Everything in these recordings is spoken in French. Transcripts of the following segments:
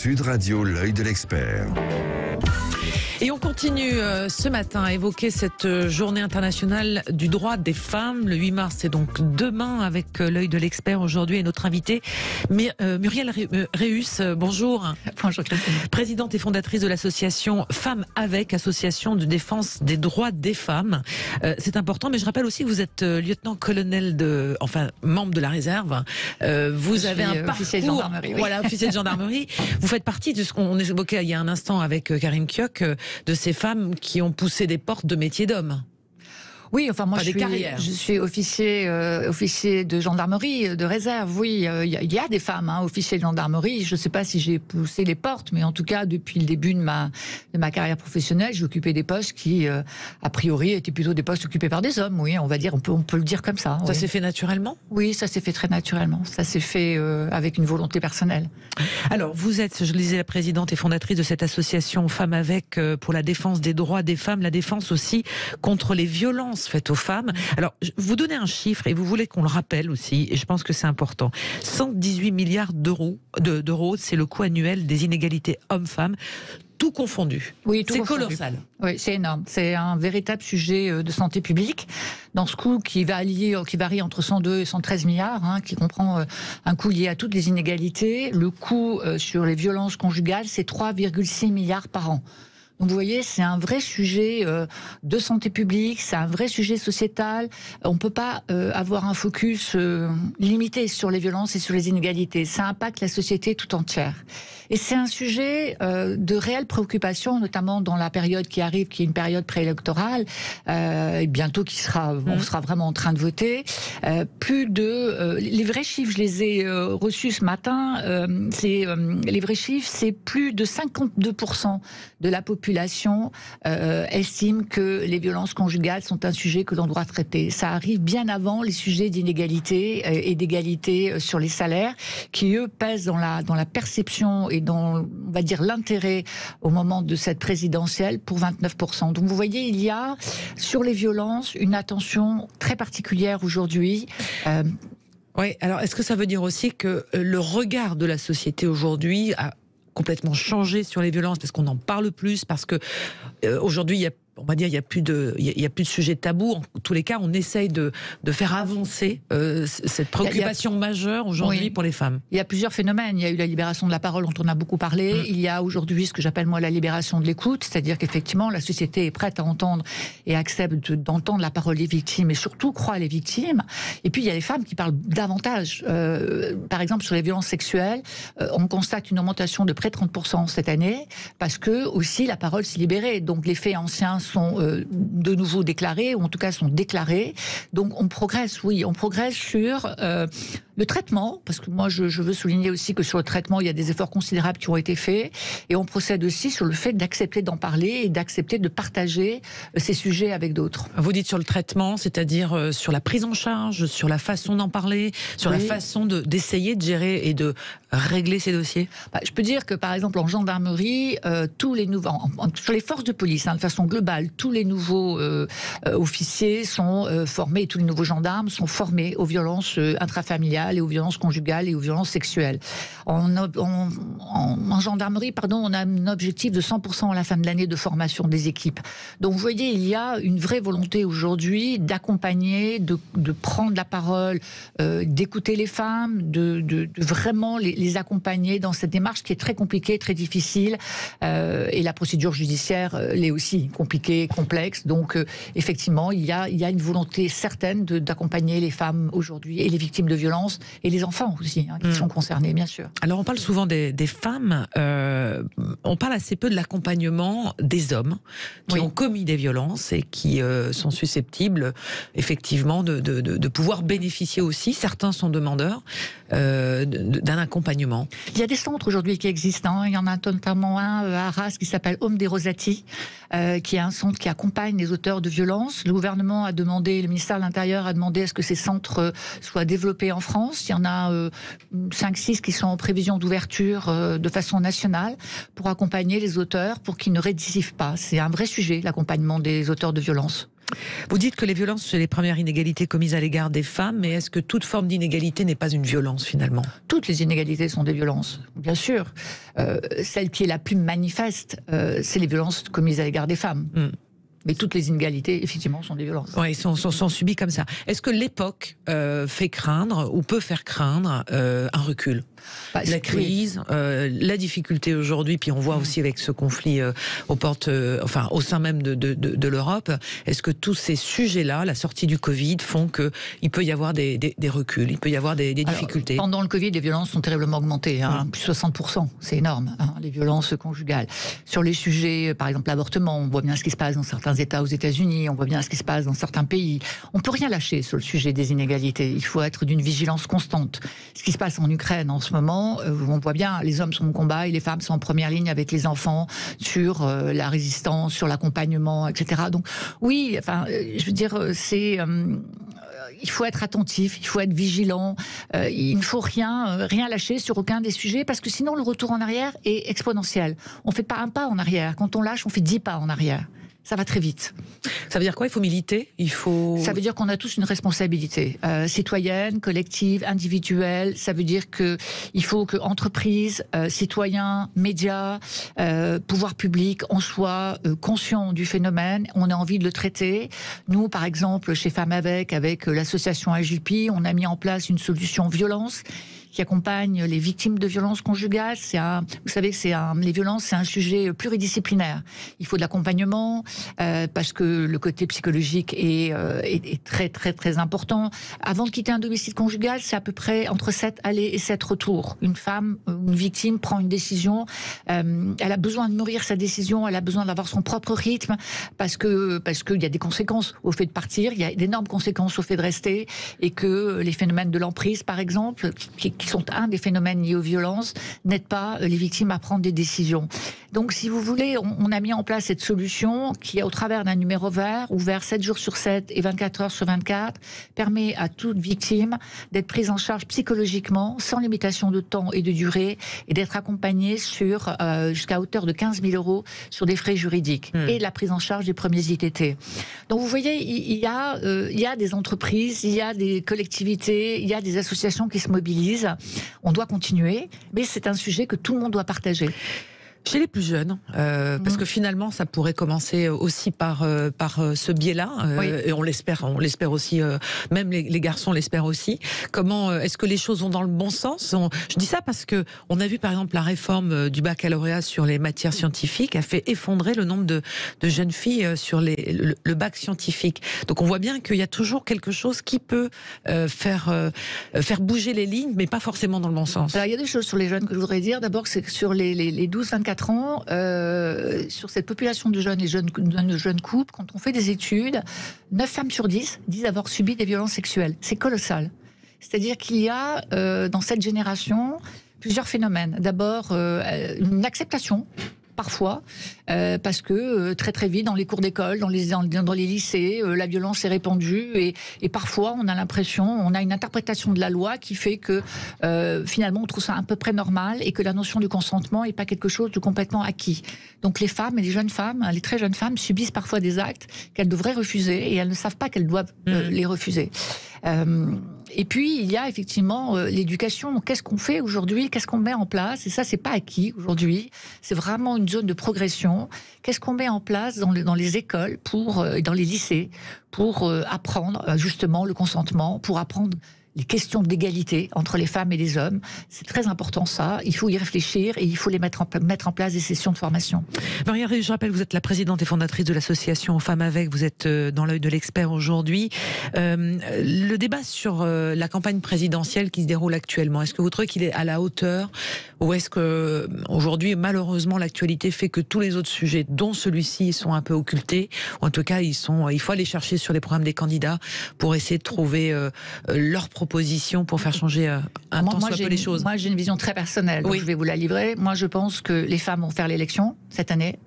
Sud Radio, l'œil de l'expert. Et on continue ce matin à évoquer cette journée internationale du droit des femmes. Le 8 mars, c'est donc demain avec l'œil de l'expert aujourd'hui et notre invitée Muriel Réus. Bonjour. Bonjour Christine. Présidente et fondatrice de l'association Femmes Avec, association de défense des droits des femmes. C'est important, mais je rappelle aussi que vous êtes lieutenant-colonel membre de la réserve. Vous avez un parcours, officier de gendarmerie. Oui. Voilà, officier de gendarmerie. Vous faites partie de ce qu'on évoquait il y a un instant avec Karim Kioc, de ces femmes qui ont poussé des portes de métiers d'hommes. Oui, enfin moi je suis officier de gendarmerie, de réserve. Oui, il y a des femmes officiers de gendarmerie. Je ne sais pas si j'ai poussé les portes, mais en tout cas depuis le début de ma carrière professionnelle, j'ai occupé des postes qui, a priori, étaient plutôt des postes occupés par des hommes. Oui, on va dire, on peut le dire comme ça. Ça oui. s'est fait naturellement ? Oui, ça s'est fait très naturellement. Ça s'est fait avec une volonté personnelle. Alors, vous êtes, je le disais, la présidente et fondatrice de cette association Femmes Avec pour la défense des droits des femmes, la défense aussi contre les violences faites aux femmes. Alors, vous donnez un chiffre et vous voulez qu'on le rappelle aussi, et je pense que c'est important. 118 milliards d'euros, c'est le coût annuel des inégalités hommes-femmes, tout confondu. Oui, c'est colossal. Oui, c'est énorme. C'est un véritable sujet de santé publique. Dans ce coût qui varie entre 102 et 113 milliards, qui comprend un coût lié à toutes les inégalités. Le coût sur les violences conjugales, c'est 3,6 milliards par an. Donc vous voyez, c'est un vrai sujet de santé publique, c'est un vrai sujet sociétal. On ne peut pas avoir un focus limité sur les violences et sur les inégalités. Ça impacte la société tout entière. Et c'est un sujet de réelle préoccupation, notamment dans la période qui arrive, qui est une période préélectorale, et bientôt on sera vraiment en train de voter. Les vrais chiffres, je les ai reçus ce matin. Les vrais chiffres, c'est plus de 52% de la population estime que les violences conjugales sont un sujet que l'on doit traiter. Ça arrive bien avant les sujets d'inégalité et d'égalité sur les salaires, qui eux pèsent dans la perception et dans, on va dire, l'intérêt au moment de cette présidentielle pour 29%. Donc vous voyez, il y a sur les violences une attention très particulière aujourd'hui. Oui, alors est-ce que ça veut dire aussi que le regard de la société aujourd'hui a complètement changé sur les violences, parce qu'on en parle plus, parce que aujourd'hui, il n'y a plus de sujet tabou. En tous les cas, on essaye de faire avancer cette préoccupation majeure aujourd'hui pour les femmes. Il y a plusieurs phénomènes. Il y a eu la libération de la parole dont on a beaucoup parlé. Il y a aujourd'hui ce que j'appelle moi la libération de l'écoute, c'est-à-dire qu'effectivement la société est prête à entendre et accepte d'entendre la parole des victimes et surtout croit les victimes. Et puis il y a les femmes qui parlent davantage. Par exemple sur les violences sexuelles, on constate une augmentation de près de 30% cette année parce que aussi la parole s'est libérée. Donc les faits anciens sont de nouveau déclarés, ou en tout cas sont déclarés. Donc on progresse sur le traitement, parce que moi je veux souligner aussi que sur le traitement, il y a des efforts considérables qui ont été faits, et on procède aussi sur le fait d'accepter d'en parler et d'accepter de partager ces sujets avec d'autres. Vous dites sur le traitement, c'est-à-dire sur la prise en charge, sur la façon d'en parler, sur la façon d'essayer de gérer et de régler ces dossiers. Je peux dire que par exemple en gendarmerie, tous les nouveaux, sur les forces de police, de façon globale, tous les nouveaux officiers sont formés, tous les nouveaux gendarmes sont formés aux violences intrafamiliales et aux violences conjugales et aux violences sexuelles. En gendarmerie, on a un objectif de 100% à la fin de l'année de formation des équipes. Donc vous voyez, il y a une vraie volonté aujourd'hui d'accompagner, de prendre la parole, d'écouter les femmes, de vraiment les accompagner dans cette démarche qui est très compliquée, très difficile, et la procédure judiciaire l'est aussi compliquée, complexe. Donc effectivement, il y a une volonté certaine d'accompagner les femmes aujourd'hui et les victimes de violences et les enfants aussi qui sont concernés, bien sûr. Alors on parle souvent des femmes, on parle assez peu de l'accompagnement des hommes qui ont commis des violences et qui sont susceptibles effectivement de pouvoir bénéficier aussi, certains sont demandeurs d'un accompagnement. Il y a des centres aujourd'hui qui existent, il y en a notamment un à Arras qui s'appelle Homme des Rosati, qui est un centre qui accompagne les auteurs de violences. Le gouvernement a demandé, le ministère de l'Intérieur a demandé à ce que ces centres soient développés en France. Il y en a 5-6 qui sont en prévision d'ouverture de façon nationale pour accompagner les auteurs, pour qu'ils ne récidivent pas. C'est un vrai sujet, l'accompagnement des auteurs de violences. Vous dites que les violences, c'est les premières inégalités commises à l'égard des femmes, mais est-ce que toute forme d'inégalité n'est pas une violence finalement? Toutes les inégalités sont des violences, bien sûr. Celle qui est la plus manifeste, c'est les violences commises à l'égard des femmes. Mais toutes les inégalités, effectivement, sont des violences. Oui, sont subies comme ça. Est-ce que l'époque fait craindre, ou peut faire craindre, un recul? La crise, la difficulté aujourd'hui, puis on voit aussi avec ce conflit aux portes, enfin au sein même de l'Europe. Est-ce que tous ces sujets-là, la sortie du Covid, font qu'il peut y avoir des reculs, il peut y avoir des difficultés? Pendant le Covid, les violences sont terriblement augmentées, plus 60%, c'est énorme, les violences conjugales. Sur les sujets, par exemple l'avortement, on voit bien ce qui se passe dans certains États aux États-Unis, on voit bien ce qui se passe dans certains pays. On peut rien lâcher sur le sujet des inégalités. Il faut être d'une vigilance constante. Ce qui se passe en Ukraine en ce moment, on voit bien, les hommes sont au combat et les femmes sont en première ligne avec les enfants sur la résistance, sur l'accompagnement, etc. Donc oui, enfin, je veux dire, il faut être attentif, il faut être vigilant, il ne faut rien lâcher sur aucun des sujets, parce que sinon le retour en arrière est exponentiel. On ne fait pas un pas en arrière, quand on lâche, on fait 10 pas en arrière. Ça va très vite. Ça veut dire quoi? Il faut militer? Ça veut dire qu'on a tous une responsabilité citoyenne, collective, individuelle. Ça veut dire qu'il faut que entreprises, citoyens, médias, pouvoir public, on soit conscients du phénomène. On a envie de le traiter. Nous, par exemple, chez Femmes avec l'association AJUPI, on a mis en place une solution violence qui accompagne les victimes de violences conjugales. Vous savez que les violences, c'est un sujet pluridisciplinaire. Il faut de l'accompagnement, parce que le côté psychologique est très, très, très important. Avant de quitter un domicile conjugal, c'est à peu près entre 7 allées et 7 retours. Une femme, une victime prend une décision, elle a besoin de nourrir sa décision, elle a besoin d'avoir son propre rythme, parce qu'il y a des conséquences au fait de partir, il y a d'énormes conséquences au fait de rester, et que les phénomènes de l'emprise, par exemple, qui sont un des phénomènes liés aux violences, n'aident pas les victimes à prendre des décisions. Donc, si vous voulez, on a mis en place cette solution qui, au travers d'un numéro vert, ouvert 7 jours sur 7 et 24 heures sur 24, permet à toute victime d'être prise en charge psychologiquement, sans limitation de temps et de durée, et d'être accompagnée jusqu'à hauteur de 15 000 € sur des frais juridiques et de la prise en charge des premiers ITT. Donc, vous voyez, il y a des entreprises, il y a des collectivités, il y a des associations qui se mobilisent. On doit continuer, mais c'est un sujet que tout le monde doit partager. Chez les plus jeunes, parce que finalement, ça pourrait commencer aussi par ce biais-là, et on l'espère aussi, même les garçons l'espèrent aussi. Comment est-ce que les choses vont dans le bon sens? Je dis ça parce que on a vu par exemple la réforme du baccalauréat sur les matières scientifiques a fait effondrer le nombre de jeunes filles sur le bac scientifique. Donc on voit bien qu'il y a toujours quelque chose qui peut faire bouger les lignes, mais pas forcément dans le bon sens. Alors il y a des choses sur les jeunes que je voudrais dire. D'abord, c'est que sur les 12-24 ans, sur cette population de jeunes et de jeunes couples, quand on fait des études, 9 femmes sur 10 disent avoir subi des violences sexuelles. C'est colossal. C'est-à-dire qu'il y a dans cette génération plusieurs phénomènes. D'abord, une acceptation, parfois, parce que très très vite dans les cours d'école, dans les lycées, la violence est répandue et parfois on a l'impression, on a une interprétation de la loi qui fait que finalement on trouve ça à peu près normal et que la notion du consentement n'est pas quelque chose de complètement acquis. Donc les femmes et les jeunes femmes, les très jeunes femmes subissent parfois des actes qu'elles devraient refuser et elles ne savent pas qu'elles doivent les refuser. Et puis, il y a effectivement l'éducation. Qu'est-ce qu'on fait aujourd'hui? Qu'est-ce qu'on met en place? Et ça, c'est pas acquis aujourd'hui. C'est vraiment une zone de progression. Qu'est-ce qu'on met en place dans les écoles, dans les lycées, pour apprendre justement le consentement, pour apprendre les questions d'égalité entre les femmes et les hommes? C'est très important ça, il faut y réfléchir et il faut mettre en place des sessions de formation. Marie-Henri, je rappelle, vous êtes la présidente et fondatrice de l'association Femmes avec, vous êtes dans l'œil de l'expert aujourd'hui. Le débat sur la campagne présidentielle qui se déroule actuellement, est-ce que vous trouvez qu'il est à la hauteur, ou est-ce que aujourd'hui, malheureusement, l'actualité fait que tous les autres sujets, dont celui-ci, sont un peu occultés, ou en tout cas, il faut aller chercher sur les programmes des candidats pour essayer de trouver leurs propositions pour faire changer un tant soit peu les choses. Moi, j'ai une vision très personnelle, donc je vais vous la livrer. Moi, je pense que les femmes vont faire l'élection cette année.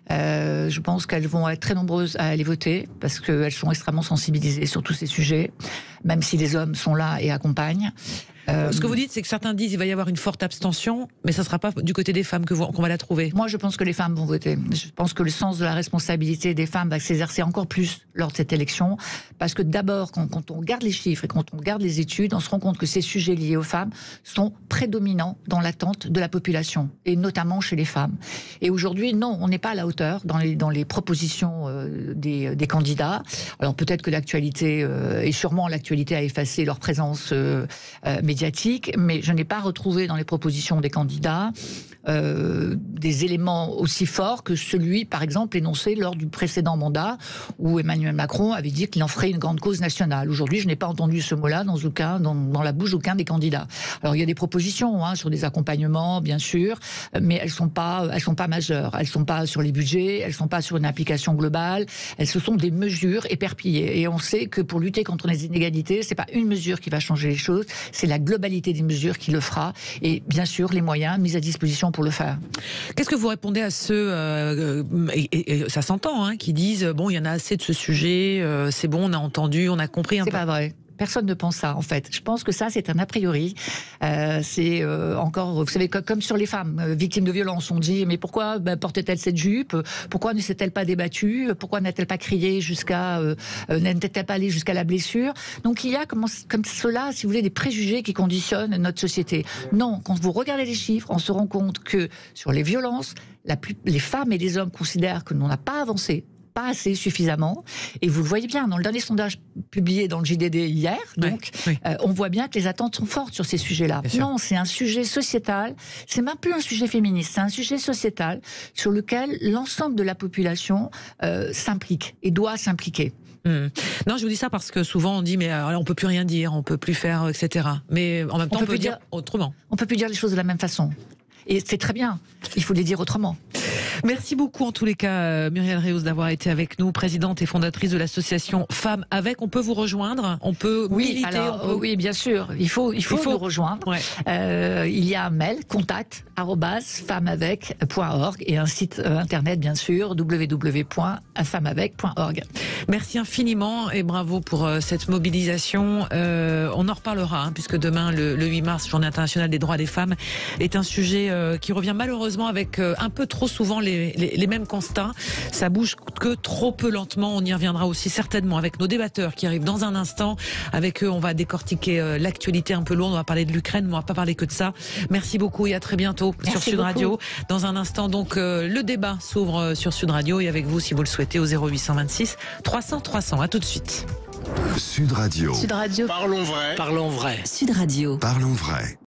Je pense qu'elles vont être très nombreuses à aller voter parce qu'elles sont extrêmement sensibilisées sur tous ces sujets, même si les hommes sont là et accompagnent. Ce que vous dites, c'est que certains disent qu'il va y avoir une forte abstention, mais ça ne sera pas du côté des femmes qu'on va la trouver. Moi, je pense que les femmes vont voter. Je pense que le sens de la responsabilité des femmes va s'exercer encore plus lors de cette élection, parce que d'abord, quand on regarde les chiffres et quand on regarde les études, on se rend compte que ces sujets liés aux femmes sont prédominants dans l'attente de la population, et notamment chez les femmes. Et aujourd'hui, non, on n'est pas à la hauteur dans les propositions des candidats. Alors peut-être que l'actualité, et sûrement l'actualité a effacé leur présence médiatique, mais je n'ai pas retrouvé dans les propositions des candidats des éléments aussi forts que celui, par exemple, énoncé lors du précédent mandat, où Emmanuel Macron avait dit qu'il en ferait une grande cause nationale. Aujourd'hui, je n'ai pas entendu ce mot-là dans la bouche d'aucun des candidats. Alors, il y a des propositions sur des accompagnements, bien sûr, mais elles sont pas majeures. Elles sont pas sur les budgets, elles sont pas sur une application globale. Ce sont des mesures éperpillées. Et on sait que pour lutter contre les inégalités, c'est pas une mesure qui va changer les choses, c'est la globalité des mesures qui le fera. Et bien sûr, les moyens mis à disposition pour le faire. Qu'est-ce que vous répondez à ceux, et ça s'entend, qui disent bon, il y en a assez de ce sujet, c'est bon, on a entendu, on a compris. C'est pas vrai. Personne ne pense ça, en fait. Je pense que ça, c'est un a priori. C'est encore, vous savez, comme sur les femmes victimes de violences, on dit, mais pourquoi portait-elle cette jupe? Pourquoi ne s'est-elle pas débattue? Pourquoi n'a-t-elle pas crié n'est-elle pas allée jusqu'à la blessure? Donc il y a comme cela, si vous voulez, des préjugés qui conditionnent notre société. Non, quand vous regardez les chiffres, on se rend compte que sur les violences, les femmes et les hommes considèrent que l'on n'a pas avancé, pas assez suffisamment, et vous le voyez bien dans le dernier sondage publié dans le JDD hier, donc on voit bien que les attentes sont fortes sur ces sujets-là. Non, c'est un sujet sociétal, c'est même plus un sujet féministe, c'est un sujet sociétal sur lequel l'ensemble de la population s'implique et doit s'impliquer. Non, je vous dis ça parce que souvent on dit mais on peut plus rien dire, on peut plus faire, etc. Mais en même temps on peut dire autrement. On peut plus dire les choses de la même façon. Et c'est très bien, il faut les dire autrement. Merci beaucoup en tous les cas, Muriel Réauze, d'avoir été avec nous, présidente et fondatrice de l'association Femmes Avec. On peut vous rejoindre, on peut militer. Oui, bien sûr, il faut nous rejoindre. Ouais. Il y a un mail, contact@femmesavec.org et un site internet, bien sûr, www.femmesavec.org. Merci infiniment et bravo pour cette mobilisation. On en reparlera, puisque demain, le 8 mars, Journée internationale des droits des femmes, est un sujet qui revient malheureusement avec un peu trop souvent les mêmes constats. Ça bouge que trop peu lentement. On y reviendra aussi certainement avec nos débatteurs qui arrivent dans un instant. Avec eux, on va décortiquer l'actualité un peu lourde. On va parler de l'Ukraine, mais on va pas parler que de ça. Merci beaucoup et à très bientôt sur Sud Radio. Dans un instant, donc, le débat s'ouvre sur Sud Radio et avec vous, si vous le souhaitez, au 0826 300 300. À tout de suite. Sud Radio. Sud Radio. Parlons vrai. Sud Radio. Parlons vrai.